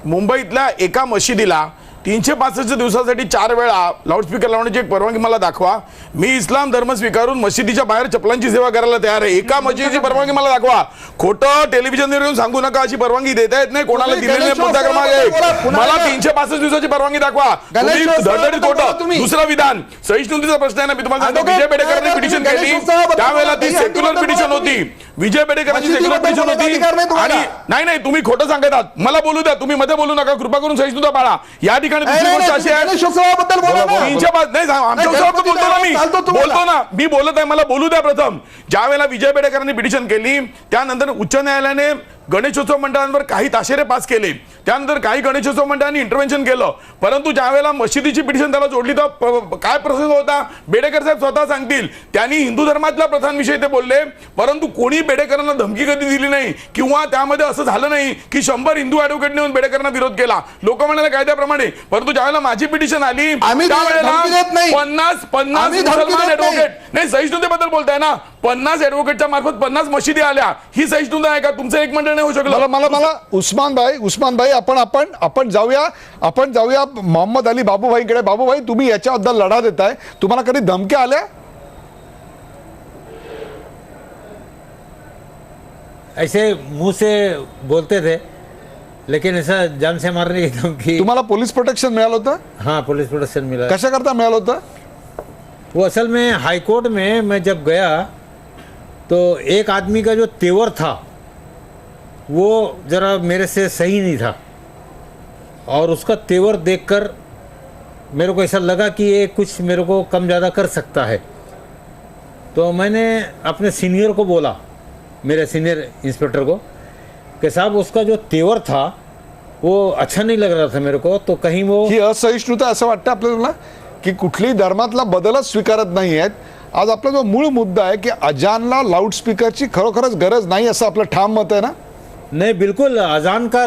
मुंबईतल्या एका मशिदीला 365 दिवसासाठी 4 वेळा लाऊडस्पीकर लावण्याची एक परवानगी मला दाखवा. मी इस्लाम धर्म स्वीकारून मशिदीच्या बाहेर चपलांची सेवा करायला तयार आहे. एका मशिदीची परवानगी मला दाखवा. खोटं टेलिव्हिजनवर येऊन सांगू नका. अशी परवानगी देता येत नाही कोणाला. दिलेली मुद्दा क्रमांक 1, मला 365 दिवसाची परवानगी दाखवा. धडधडीत खोटं. दुसरं विधान, सहिष्णुतेचा प्रश्न आहे ना. मी तुम्हाला सांगतो, विजय बेडेकरांनी पिटिशन केली त्यावेळेला ती सेक्युलर पिटिशन होती. विजय बेडेकरांची सेक्युलर पिटिशन होती. आणि नाही, तुम्ही खोटं सांगत आहात. मला बोलू द्या, तुम्ही मध्ये बोलू नका. कृपा करून सहिष्णुता पाळा. या ठिकाणी मी बोलत आहे, मला बोलू द्या प्रथम. ज्या वेळेला विजय बेडेकरांनी पिटिशन केली त्यानंतर उच्च न्यायालयाने गणेशोत्सव मंडळांवर काही ताशेरे पास केले. त्यानंतर काही गणेशोत्सव मंडळांनी इंटरव्हेन्शन केलं. परंतु ज्या वेळेला मशिदीची पिटिशन त्याला जोडली तर काय प्रसंग होता बेडेकर साहेब स्वतः सांगतील. त्यांनी हिंदू धर्मातल्या प्रथांविषयी ते बोलले. परंतु कोणी बेडेकरांना धमकी कधी दिली नाही किंवा त्यामध्ये असं झालं नाही की 100 हिंदू ॲडव्होकेटने येऊन बेडेकरांना विरोध केला लोक म्हणाले कायद्याप्रमाणे. परंतु ज्यावेळेला माझी पिटिशन आली त्यावेळेला 50 मुसलमान ॲडव्होकेट, नाही सहिष्णुतेबद्दल बोलताय ना, 50 ॲडव्होकेटच्या मार्फत 50 मशिदी आल्या. ही सहिष्णुता आहे का? तुमचं एक मंडळ नाही होऊ शकलं. मला उस्मान भाई आपण जाऊया मोहम्मद अली बाबूभाईकडे. बाबूभाई, तुम्ही याच्याबद्दल लढा देताय, तुम्हाला कधी धमक्या आल्या? ऐसे मुंह से बोलते थे लेकिन ऐसा जान से मारने की धमकी। तुम्हाला पोलीस प्रोटेक्शन मिळालं होतं? हाँ, पुलिस प्रोटेक्शन मिला। कशा करता मिळालं होतं? वो असल में हाईकोर्ट में मैं जब गया तो एक आदमी का जो तेवर था वो ज़रा मेरे से सही नहीं था, और उसका तेवर देखकर मेरे को ऐसा लगा कि ये कुछ मेरे को कम ज़्यादा कर सकता है। तो मैंने अपने सीनियर को बोला, मेरे सीनियर इंस्पेक्टर को, कि साहब उसका जो तेवर था वो अच्छा नहीं लग रहा था मेरे को, तो कहीं वो ही असहिष्णुता असं वाटतं आपल्याला की कुठल्याही धर्मातला बदलच स्वीकारत नाही आहेत. आज आपला जो मूळ मुद्दा आहे की अजानला लाऊडस्पीकरची खरोखरच गरज नाही असं आपलं ठाम मत आहे ना? नहीं, बिल्कुल अजान का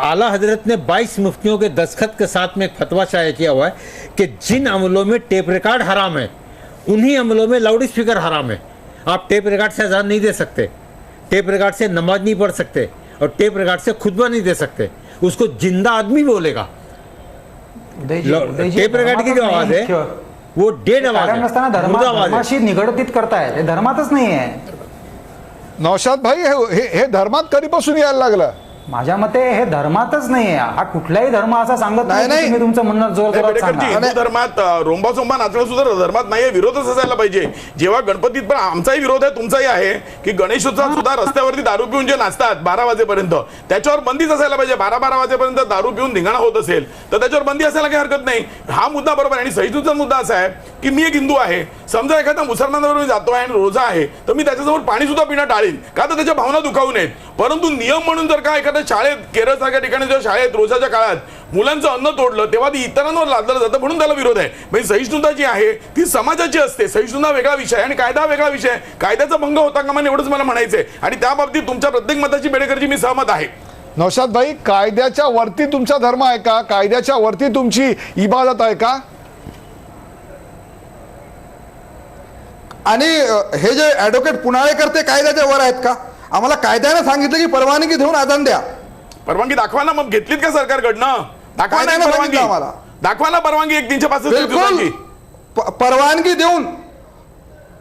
आला हजरत ने 22 मुफ्तियों के दस्तखत के साथ में एक फतवा शाया किया हुआ है कि जिन अमलों में टेप रिकॉर्ड हराम है उन्हीं अमलों में लाउड स्पीकर हराम है। आप टेप रिकॉर्ड से अजान नहीं दे सकते, टेप रिकॉर्ड से नमाज नहीं पढ़ सकते, और टेप रिकॉर्ड से खुतबा नहीं दे सकते। उसको जिंदा आदमी बोलेगा। टेप रिकॉर्ड की जो आवाज है वो डेड आवाज कारण नसताना है, मुर्दा आवाज है। धर्माशी निगडित करतायत, हे धर्मातच नाही आहे। नौशाद भाई हे धर्मात कधीपासून यायला लागलं? माझ्या मते हे धर्मातच नाही आहे। हा कुठलाही धर्म असा सांगत नाही की तुम्ही तुमचं म्हणणं जोर जोरात बेडेकरजी, सांगा। हिंदू धर्मात रोंबा सोंबा नाचणं सुद्धा धर्मात नाहीये, विरोधच असायला पाहिजे. जेव्हा गणपतीत पण आमचाही विरोध आहे, तुमचाही आहे, की गणेशोत्सवात सुद्धा रस्त्यावरती दारू पिऊन जे नाचतात 12 वाजेपर्यंत, त्याच्यावर बंदीच असायला पाहिजे. 12 वाजेपर्यंत दारू पिऊन धिंगाणा होत असेल तर त्याच्यावर बंदी असायला काही हरकत नाही. हा मुद्दा बरोबर आहे. आणि सहिष्णुतेचा मुद्दा असा आहे की मी एक हिंदू आहे, समजा एखादा मुसलमानाबरोबर मी जातोय आणि रोजा आहे, तर मी त्याच्यासमोर पाणी सुद्धा पिणं टाळीन, का तर त्याच्या भावना दुखावू नयेत. परंतु नियम म्हणून जर का एखाद्या शाळेत, केरळ सारख्या ठिकाणी जेव्हा शाळेत रोजाच्या काळात मुलांचं अन्न तोडलं तेव्हा ती इतरांवर लादलं जातं, म्हणून त्याला विरोध आहे. म्हणजे सहिष्णुता जी आहे ती समाजाची असते. सहिष्णुता वेगळा विषय आणि कायदा वेगळा विषय. कायद्याचा भंग होता कामा नये एवढंच मला म्हणायचंय. आणि त्या बाबतीत तुमच्या प्रत्येक मताची बेडेकरजी मी सहमत आहे. नौशाद भाई, कायद्याच्या वरती तुमचा धर्म आहे का? कायद्याच्या वरती तुमची इबादत आहे का? आणि हे जे ऍडव्होकेट पुनाळेकर ते कायद्याच्या वर आहेत का? आम्हाला कायद्याने सांगितलं की परवानगी देऊन आदान द्या. परवानगी दाखवा ना, मग घेतलीत का सरकारकडनं? दाखवा ना कायद्याने परवानगी, सांगितलं आम्हाला. दाखवा ना परवानगी. एक 365 बिलकुल दिवसांची परवानगी देऊन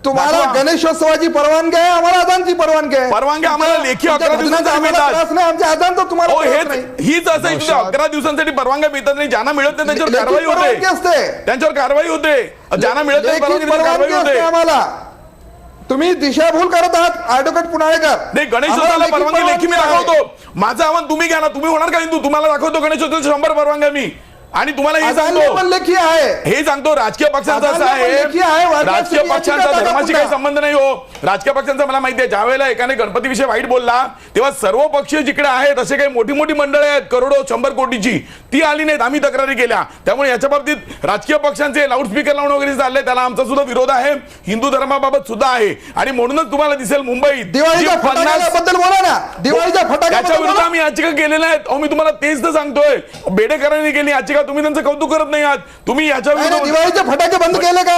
तुम्हाला दाखवा. गणेशोत्सवाची परवानगी आहे, आम्हाला आदानची परवानगी आहे. परवानगी आम्हाला लेखी 11 तुमच्या दिवसांसाठी आम्हाला मिळतात. त्रास नाही, आमच्या आदानचा तुम्हाला हो, त्रास नाही. हीच असं आहे. नौशाद. 11 दिवसांसाठी परवानग्या मिळतात नाही, ज्यांना मिळत नाही त्यांच्यावर लेखी कारवाई परवानगी होते. असते. त्यांच्यावर कारवाई होते. ज्यांना मिळत नाही लेखी परवानगी त्यांच्यावर परवानगी कारवाई असते होते. आम्हाला. तुम्ही दिशाभूल करत आहात ऍडव्होकेट पुनाळेकर. नाही, गणेशोत्सवाला परवानगी लेखी मी दाखवतो. माझं आव्हान तुम्ही घ्या ना. तुम्ही होणार का हिंदू? तुम्हाला दाखवतो गणेशोत्सवाच्या 100 परवानग्या मी. आणि तुम्हाला हे आदान सांगतो, पण लेखी आहे. हे सांगतो राजकीय पक्षांचा असं आदान पण लेखी आहे. आहे, वारकरी राजकीय याचिका पक्षांचा दाखवा धर्माशी काही पुन्हा. संबंध नाही हो. राजकीय पक्षांचा मला माहिती आहे, ज्या वेळेला एकाने गणपतीविषयी वाईट बोलला तेव्हा सर्व पक्षीय जिकडे आहेत असे काही मोठी मोठी मंडळे आहेत करोडो 100 कोटीची, ती आली नाहीत. आम्ही तक्रारी केल्या. त्यामुळे याच्या बाबतीत राजकीय पक्षांचे लाऊडस्पीकर लावणं वगैरे चाललंय, त्याला आमचा सुद्धा विरोध आहे. हिंदू धर्माबाबत सुद्धा आहे. आणि म्हणूनच तुम्हाला दिसेल मुंबईत दिवाळीच्या जी 50 फटाक्याबद्दल बोला ना. दिवाळीच्या त्याच्या फटाक्याबद्दल विरुद्ध बोला. आम्ही याचिका केलेल्या आहेत. अहो, मी तुम्हाला तेच तर सांगतोय. बेडेकरांनी केली याचिका, तुम्ही त्यांचं कौतुक करत नाही आहात. तुम्ही याच्या नाही, नाही, विरुद्ध दिवाळीचे फटाके बंद केले का?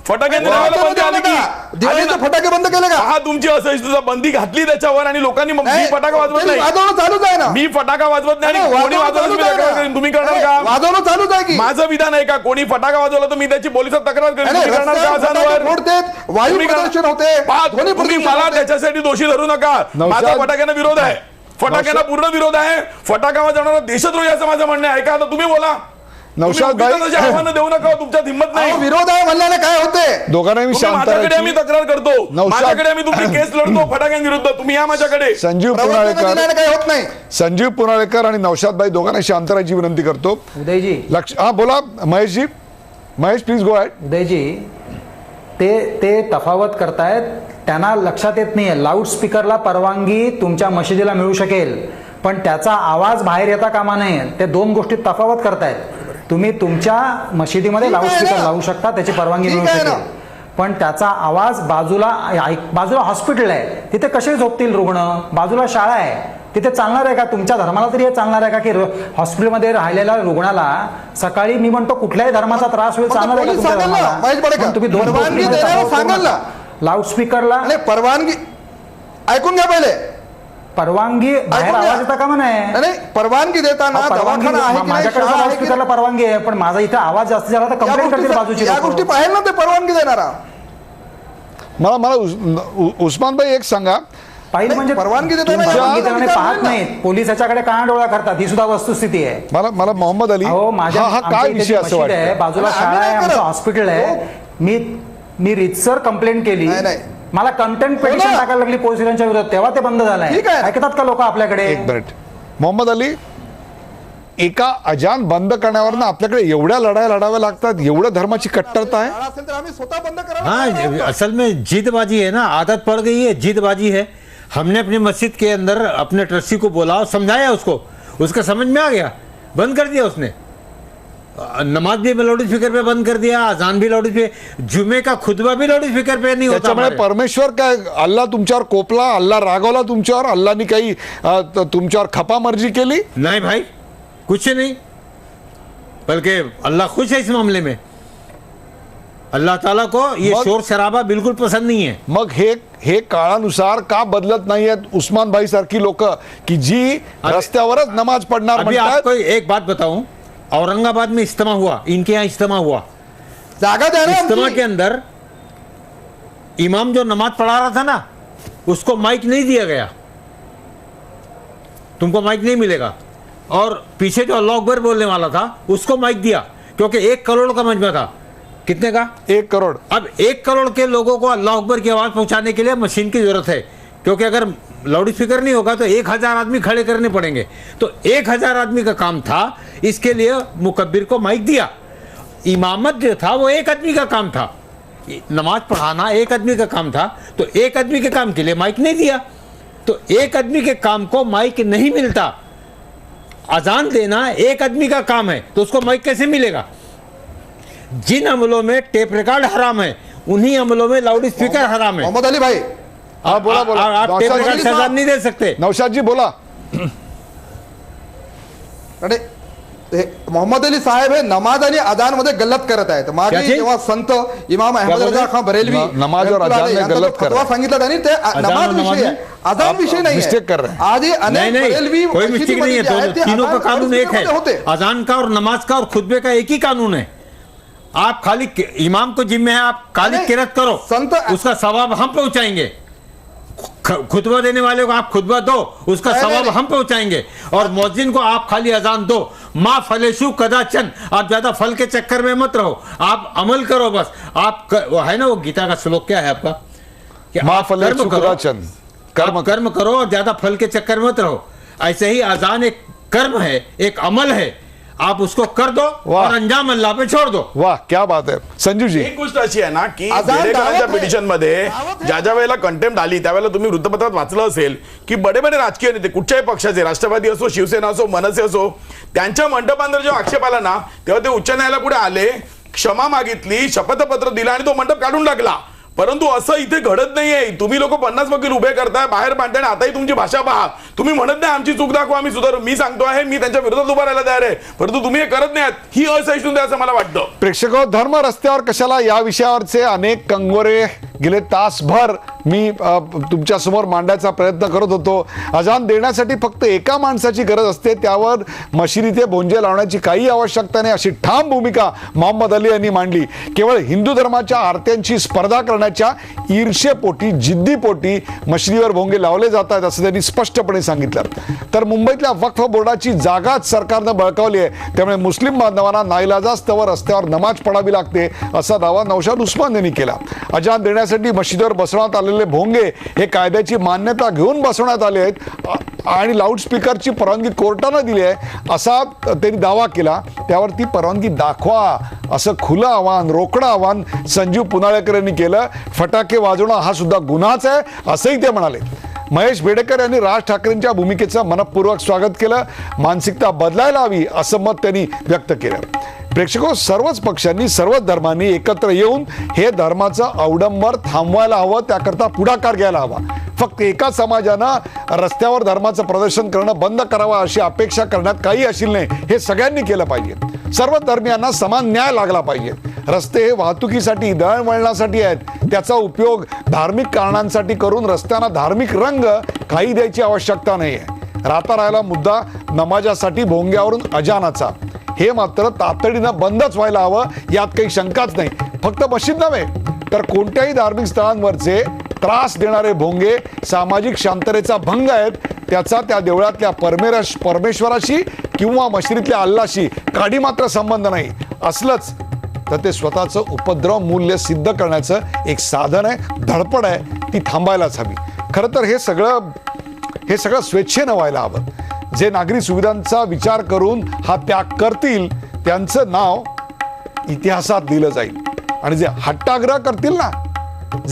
फटाक्यांनी लावायला बंदी आली की दिवाळीचे फटाके बंद केले का? हा तुमची असहिष्णुता बंदी घातली त्याच्यावर आणि लोकांनी मग मी फटाका वाजवत तरी नाही. वाजवणं चालूच आहे ना. मी फटाका वाजवत नाही नाही, आणि कोणी वाजवणं वाजवलं चालूच मी आहे तक्रार ना. करेन. तुम्ही करणार नाही, का? वाजवणं चालूच आहे की? माझं विधान आहे का? कोणी फटाका वाजवला तर मी त्याची पोलिसात तक्रार करेन. नाही, तुम्ही करणार का रस्त्यावर फटाके अजानवर? फोडतेत, वायू तुम्ही करणार- प्रदूषण होते, पहा, ध्वनी तुम्ही प्रदूषण मला होते. त्याच्यासाठी दोषी धरू नका. नौशाद. माझा फटाक्यांना विरोध आहे. फटाक्यांना नौशाद. पूर्ण विरोध आहे. फटाका वाजवणारा देशद्रोही असं माझं म्हणणं आहे. का? आता तुम्ही बोला. नौशाद भाई, आव्हानं देऊ नका. तुमच्यात हिंमत नाही. अहो, विरोध आहे म्हणल्याने काय होते? दोघांनाही मी तुम्ही शांत माझ्याकडे आम्ही राहायची. तक्रार करतो. नौशाद. माझ्याकडे आम्ही तुमची केस लढतो फटाक्यांविरुद्ध. तुम्ही या माझ्याकडे. संजीव प्रवर्तन पुनाळेकर दिल्याने काही होत नाही. संजीव पुनाळेकर आणि नौशाद भाई दोघांना शांत राहायची विनंती करतो. उदयजी, हा बोला Maheshji. Mahesh please go ahead. Udayji, ते तफावत करतायत. त्यांना लक्षात येत नाहीये लाऊडस्पीकरला परवानगी तुमच्या मशिदीला मिळू शकेल, पण त्याचा आवाज बाहेर येता कामा नये. ते 2 गोष्टी तफावत करतायत. तुम्ही तुमच्या मशिदीमध्ये ठीक आहे लाऊडस्पीकर ना. लावू शकता, त्याची परवानगी ठीक मिळू आहे ना. शकेल, पण त्याचा आवाज बाजूला हॉस्पिटल आहे, तिथे कसे झोपतील रुग्ण? बाजूला शाळा आहे, तिथे चालणार आहे का? तुमच्या धर्माला तरी हे चालणार आहे का की हॉस्पिटलमध्ये राहिलेल्या रुग्णाला सकाळी मी म्हणतो कुठल्याही धर्माचा त्रास होईल, मग चालणार आहे का पोलीस तुमच्या सांगेल ना, धर्माला? महेश बडेकर. पण तुम्ही 2 परवानगी देण्याला सांगेल ना. लाऊडस्पीकरला आणि परवानगी ऐकून घ्या पहिले. परवानगी बाहेर ऐकून घ्या. आवाज येता कामा नाही. नाही, नाही, परवानगी देताना परवानगी दवाखाना आहे की नाही, माझ्याकडे शाळा आहे की लाऊडस्पीकरला परवानगी आहे, पण माझा इथे आवाज जास्त झाला तर नाही, कंप्लेंट करतील बाजूची या लोकं. गोष्टी पाहिजे ना ते परवानगी देणारा. मला उस्मान भाई एक सांगा, पाहिलं म्हणजे परवानगी देताना तुम्ही परवानगी या- देताना पाहत नाहीत, पोलीस याच्याकडे कानाडोळा करतात, ही सुद्धा वस्तुस्थिती आहे. मला मोहम्मद अली अहो, माझ्या हा आमच्या काय इथे विषय जी असं मशीद आहे, वाटतं? बाजूला आणि शाळा आम्ही आहे, नाही आमचं करत. हॉस्पिटल आहे. मी रितसर कंप्लेंट केली, नाही. मला कंटेंट पेटिशन ना. टाकायला लागली पोलिसांच्या विरोधात, तेव्हा ते बंद झालंय. ठीक आहे. ऐकतात का लोक आपल्याकडे? एक मिनिट मोहम्मद अली, एका अजान बंद करण्यावर ना आपल्याकडे एवढ्या लढाया लढाव्या लागतात, एवढं धर्माची कट्टरता आहे. शाळा असेल तर आम्ही स्वतः बंद करायला हाँ तयार आहोत. असल में जिदबाजी है ना, आदत पड़ गई है, जिदबाजी है. हमने अपनी मस्जिद के अंदर अपने ट्रस्टी को बोला और समझाया उसको, उसका समझ में आ गया, बंद कर दिया उसने. नमाज भी लाउड स्पीकर पे बंद कर दिया, अजान भी लाउड स्पीकर, जुमे का खुतबा भी लाउड स्पीकर पे नहीं होता त्याच्यामुळे हमारे. परमेश्वर काय, अल्लाह तुमच्यावर कोपला, अल्लाह रागवला तुमच्यावर, अल्लाहनी काही तुमच्यावर खपामर्जी केली? नहीं भाई, कुछ नहीं, बल्कि अल्लाह खुश है इस मामले में. अल्लाह ताला को ये मग- शोर शराबा बिल्कुल पसंद नहीं है. मग हे काळानुसार का बदलत नाहीयेत उस्मान भाई सारखी लोक की जी रस्त्यावरच नमाज पडणार अभी म्हणतात? आपको एक बात बताऊं, औरंगाबाद में इज्तिमा हुआ, इनके यहाँ इज्तिमा हुआ. जागा द्या ना इज्तिमा आमची. के अंदर इमाम जो नमाज पढ़ा रहा था ना, उसको माइक नहीं दिया गया, तुमको माइक नहीं मिलेगा. और पीछे जो अल्लाह अकबर बोलने वाला था उसको माइक दिया, क्योंकि 1 करोड़ का मजमा था. कितने का? 1 करोड़. अब 1 करोड़ के लोगों को अल्लाह अकबर की आवाज पहुंचाने के लिए मशीन की जरूरत है, क्योंकि अगर लाउड स्पीकर नहीं होगा तो 1000 आदमी खड़े करने पड़ेंगे. तो 1000 आदमी का काम था, इसके लिए मुकब्बिर को माइक दिया. इमामत जो था वो 1 आदमी का काम था, नमाज पढ़ाना 1 आदमी का काम था, तो 1 आदमी के काम के लिए माइक नहीं दिया. तो 1 आदमी के काम को माइक नहीं मिलता. अजान देना 1 आदमी का काम है, तो उसको माइक कैसे मिलेगा? जिन अमलों में टेप रिकॉर्ड हराम है, उन्हीं अमलों में लाउड स्पीकर हराम है. मोहम्मद अली भाई, हा बोला बोला. आप टेप नौशाद रिकॉर्ड जी, से अजान नहीं दे सकते. नौशाद जी बोला. आणि हे मोहम्मद अली साहेब हे नमाज आणि अजान मध्ये गल्लत करत आहेत. मागे क्या चीज? जेव्हा संत इमाम अहमद बोलले? रजा खान बरेलवी नमाज और अजान में यांचा गल्लत कर फतवा रहे. सांगितला त्यांनी, ते नमाज और विषय नमाज आहे, अजान आप विषय नाही mistake कर रहे हैं. आधी नहीं अनेक बरेलवी नहीं, कोई मिस्टेक नहीं है. मस्जिदीमध्ये जे आहेत, तो ते तीनों का अजान कानून एक है, होते. अजान का और नमाज का और खुतबे का एक ही कानून है. आप खाली इमाम को जिम्मे है, आप खाली नहीं, किरत करो, संत- उसका सवाब हम पहुंचाएंगे. खुतबा देने वाले को आप खुतबा दो, उसका नहीं, सवाब नहीं। हम पहुंचाएंगे. और मौजिन को आप खाली अजान दो. माँ फलेशु कदाचन, आप ज्यादा फल के चक्कर में मत रहो, आप अमल करो बस. वो है ना वो गीता का श्लोक क्या है आपका, कि माँ आप कर्म फलेशु करो, कदाचन, कर्म करो और ज्यादा फल के चक्कर में मत रहो. ऐसे ही अजान एक कर्म है, एक अमल है, आप उसको कर दो वाह. और अंजाम अल्लाह पे छोड़ दो. वाह क्या बात आहे. संजू जी, एक गोष्ट अशी आहे ना की अजान बेडेकरांच्या दावत आहे. पिटिशन मध्ये ज्या वेळेला कंटेम्प्ट आली त्यावेळेला तुम्ही वृत्तपत्रात वाचलं असेल की बडे बडे राजकीय नेते कुठच्याही पक्षाचे, राष्ट्रवादी असो, शिवसेना असो, मनसे असो, त्यांच्या मंडपांवर जेव्हा आक्षेप आला ना तेव्हा ते उच्च न्यायालयापुढे आले, क्षमा मागितली, शपथपत्र दिलं आणि तो मंडप काढून टाकला. परंतु असं इथे घडत नाहीये. तुम्ही लोक 50 वकील उभे करताय, बाहेर पाडताय आणि आताही तुमची भाषा पहा. तुम्ही म्हणत नाही आमची चूक दाखवा, आम्ही सुधारू. मी सांगतो आहे, मी त्यांच्या विरोधात उभा राहायला तयार आहे, परंतु तुम्ही हे करत नाही. ही असहिष्णुता आहे असं मला वाटतं. प्रेक्षको, धर्म रस्त्यावर कशाला या विषयावरचे अनेक कंगोरे गेले तासभर मी तुमच्या समोर मांडायचा प्रयत्न करत होतो. अजान देण्यासाठी फक्त एका माणसाची गरज असते, त्यावर मशिदीचे भोंजे लावण्याची काही आवश्यकता नाही, अशी ठाम भूमिका मोहम्मद अली यांनी मांडली. केवळ हिंदू धर्माच्या आरत्यांची स्पर्धा करण्याच्या ईर्षेपोटी, जिद्दीपोटी मशिदीवर भोंगे लावले जातात असं त्यांनी स्पष्टपणे सांगितलं. तर मुंबईतल्या वक्फ बोर्डाची जागाच सरकारनं बळकावली आहे, त्यामुळे मुस्लिम बांधवांना नाईलाजास्तवर रस्त्यावर नमाज पडावी लागते असा दावा नौशाद उस्मान यांनी केला. अजान देण्यासाठी मशिदीवर बसवण्यात आलेले भोंगे हे कायद्याची मान्यता घेऊन बसवण्यात आले आहेत आणि लाऊडस्पीकरची परवानगी कोर्टानं दिली आहे असा त्यांनी दावा केला. त्यावर ती परवानगी दाखवा असं खुलं आव्हान, रोकडं आव्हान संजीव पुनाळेकर यांनी केलं. फटाके वाजवणं हा सुद्धा गुन्हाच आहे असंही ते म्हणाले. महेश बेडेकर यांनी राज ठाकरेंच्या भूमिकेचं मनपूर्वक स्वागत केलं. मानसिकता बदलायला हवी असं मत त्यांनी व्यक्त केलं. प्रेक्षको, सर्वच पक्षांनी, सर्वच धर्मांनी एकत्र येऊन हे धर्माचं अवडंबर थांबवायला हवं, त्याकरता पुढाकार घ्यायला हवा. फक्त एका समाजानं रस्त्यावर धर्माचं प्रदर्शन करणं बंद करावं अशी अपेक्षा करण्यात काही असेल नाही. हे सगळ्यांनी केलं पाहिजे. सर्व धर्मियांना समान न्याय लागला पाहिजे. रस्ते हे वाहतुकीसाठी, दळणवळणासाठी आहेत, त्याचा उपयोग धार्मिक कारणांसाठी करून रस्त्यांना धार्मिक रंग काही द्यायची आवश्यकता नाही आहे. राहता राहिला मुद्दा नमाजासाठी भोंग्यावरून अजानाचा, हे मात्र तातडीनं बंदच व्हायला हवं, यात काही शंकाच नाही. फक्त मशीद नव्हे तर कोणत्याही धार्मिक स्थळांवरचे त्रास देणारे भोंगे सामाजिक शांततेचा भंग आहेत, त्याचा त्या देवळातल्या परमेश्वराशी किंवा मशिदीतल्या अल्लाशी काडी मात्र संबंध नाही. असलंच तर ते स्वतःचं उपद्रव मूल्य सिद्ध करण्याचं एक साधन आहे, धडपड आहे, ती थांबायलाच हवी. खरं तर हे सगळं स्वेच्छेनं व्हायला हवं. जे नागरी सुविधांचा विचार करून हा त्याग करतील त्यांचं नाव इतिहासात लिहिलं जाईल. आणि जे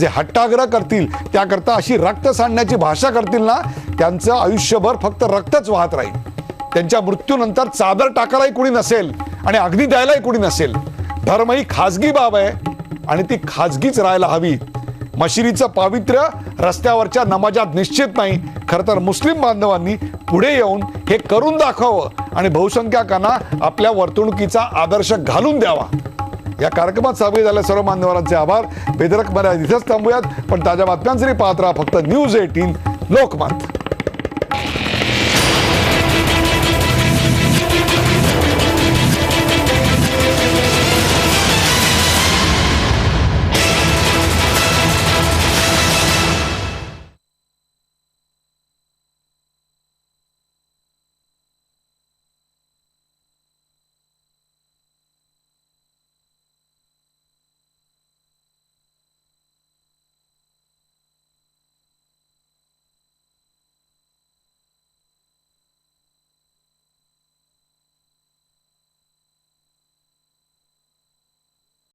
हट्टाग्रह करतील त्याकरता अशी रक्त सांडण्याची भाषा करतील ना, त्यांचं आयुष्यभर फक्त रक्तच वाहत राहील. त्यांच्या मृत्यूनंतर चादर टाकायलाही कुणी नसेल आणि अग्नी द्यायलाही कुणी नसेल. धर्म ही खाजगी बाब आहे आणि ती खाजगीच राहायला हवी. मशिदीचं पावित्र्य रस्त्यावरच्या नमाजात निश्चित नाही. खरं तर मुस्लिम बांधवांनी पुढे येऊन हे करून दाखवावं आणि बहुसंख्याकांना आपल्या वर्तणुकीचा आदर्श घालून द्यावा. या कार्यक्रमात सहभागी झालेल्या सर्व मान्यवरांचे आभार. बेधडकमध्ये इथेच थांबूयात, पण ताज्या बातम्यांसाठी पाहत राहा फक्त न्यूज 18 लोकमत.